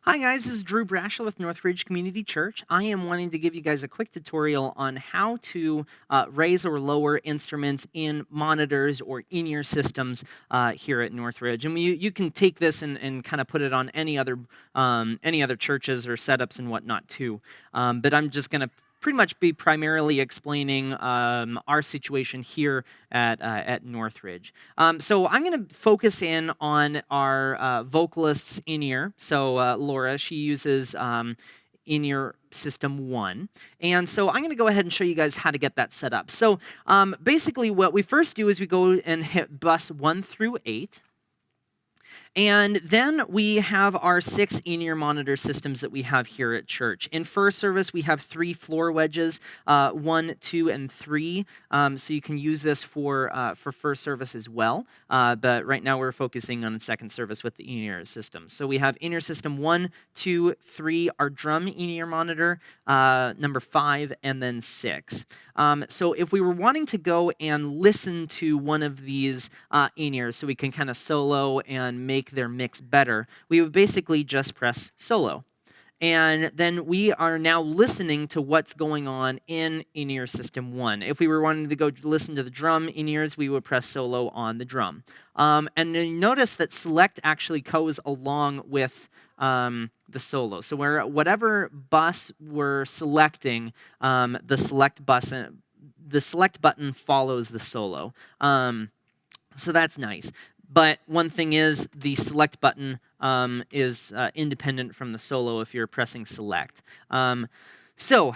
Hi guys, this is Drew Brashel with Northridge Community Church. I am wanting to give you guys a quick tutorial on how to raise or lower instruments in monitors or in-ear systems here at Northridge. And you can take this and kind of put it on any other churches or setups and whatnot too. But I'm just going to pretty much be primarily explaining our situation here at Northridge. So I'm going to focus in on our vocalist's in-ear. So Laura, she uses in-ear system 1. And so I'm going to go ahead and show you guys how to get that set up. So basically what we first do is we go and hit bus 1 through 8. And then we have our 6 in-ear monitor systems that we have here at church. In first service, we have 3 floor wedges, 1, 2, and 3. So you can use this for first service as well. But right now we're focusing on the second service with the in-ear systems. So we have in-ear system 1, 2, 3, our drum in-ear monitor, number 5, and then 6. So if we were wanting to go and listen to one of these in-ears so we can kind of solo and make their mix better, we would basically just press solo. And then we are now listening to what's going on in in-ear system 1. If we were wanting to go listen to the drum in-ears, we would press solo on the drum. And then you notice that select actually goes along with the solo. So whatever bus we're selecting, the select button follows the solo. So that's nice. But one thing is the select button is independent from the solo if you're pressing select. So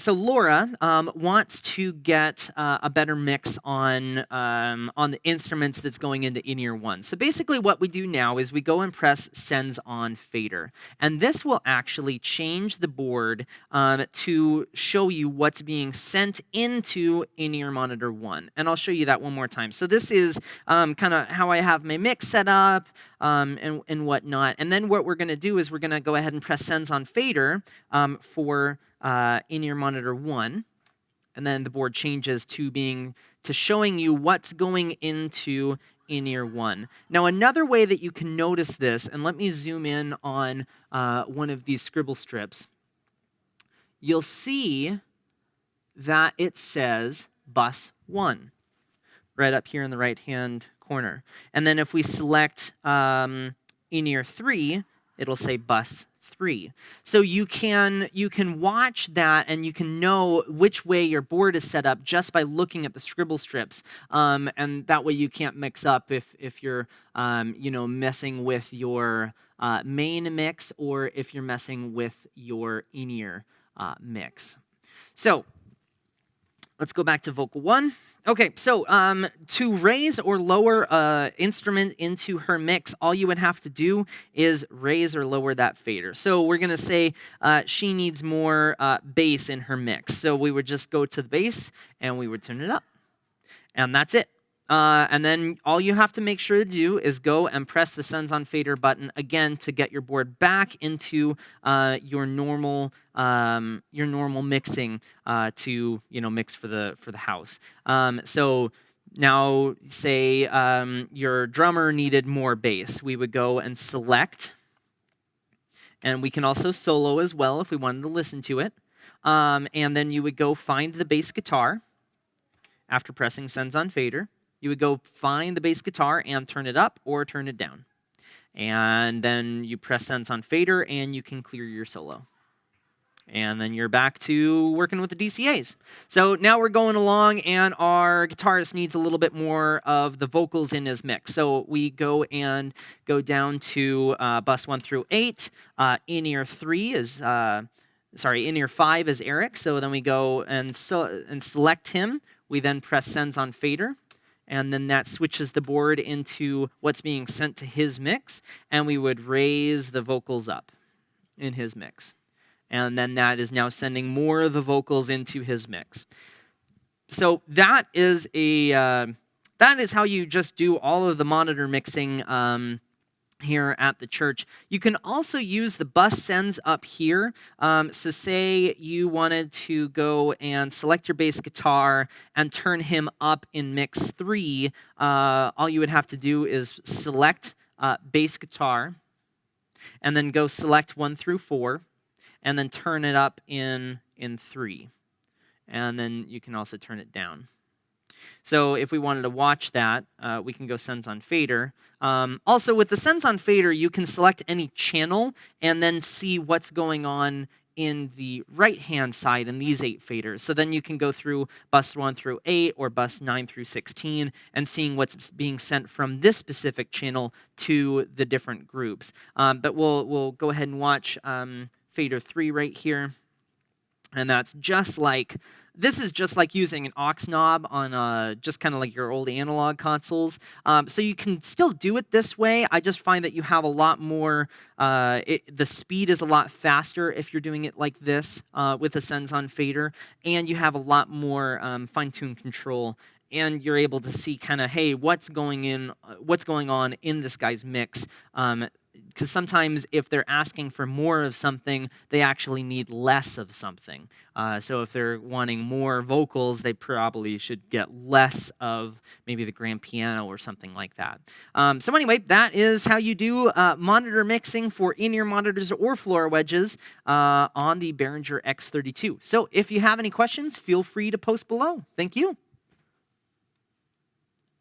Laura wants to get a better mix on the instruments that's going into in-ear 1. So basically what we do now is we go and press Sends on Fader. And this will actually change the board to show you what's being sent into in-ear monitor 1. And I'll show you that one more time. So this is kind of how I have my mix set up and whatnot. And then what we're going to do is we're going to go ahead and press Sends on Fader for in-ear monitor 1, and then the board changes to showing you what's going into in-ear 1. Now another way that you can notice this, and let me zoom in on one of these scribble strips, you'll see that it says bus 1 right up here in the right hand corner. And then if we select in-ear 3, it'll say bus 3. So you can watch that and you can know which way your board is set up just by looking at the scribble strips, and that way you can't mix up if you're messing with your main mix or if you're messing with your in-ear mix. So let's go back to vocal 1. Okay, so to raise or lower instrument into her mix, all you would have to do is raise or lower that fader. So we're going to say she needs more bass in her mix. So we would just go to the bass and we would turn it up. And that's it. And then all you have to make sure to do is go and press the Sends on Fader button again to get your board back into your normal mixing to mix for the house. So now say your drummer needed more bass, we would go and select, and we can also solo as well if we wanted to listen to it. And then you would go find the bass guitar after pressing Sends on Fader. You would go find the bass guitar and turn it up or turn it down. And then you press Sends on Fader and you can clear your solo. And then you're back to working with the DCAs. So now we're going along and our guitarist needs a little bit more of the vocals in his mix. So we go down to bus 1 through 8. In-ear 5 is Eric. So then we go and select him. We then press Sends on Fader. And then that switches the board into what's being sent to his mix, and we would raise the vocals up in his mix. And then that is now sending more of the vocals into his mix. So that is how you just do all of the monitor mixing here at the church. You can also use the bus sends up here. So say you wanted to go and select your bass guitar and turn him up in mix 3. All you would have to do is select bass guitar and then go select 1 through 4, and then turn it up in 3. And then you can also turn it down. So if we wanted to watch that, we can go Sends on Fader. Also, with the Sends on Fader, you can select any channel and then see what's going on in the right-hand side in these 8 faders. So then you can go through bus 1 through 8 or bus 9 through 16 and seeing what's being sent from this specific channel to the different groups. But we'll go ahead and watch fader 3 right here. And that's just like, this is just like using an aux knob on just kind of like your old analog consoles. So you can still do it this way. I just find that you have a lot more, the speed is a lot faster if you're doing it like this with a Sends on Fader, and you have a lot more fine-tuned control, and you're able to see kind of, hey, what's going on in this guy's mix. Because sometimes if they're asking for more of something, they actually need less of something. So if they're wanting more vocals, they probably should get less of maybe the grand piano or something like that. So anyway, that is how you do monitor mixing for in-ear monitors or floor wedges on the Behringer X32. So if you have any questions, feel free to post below. Thank you.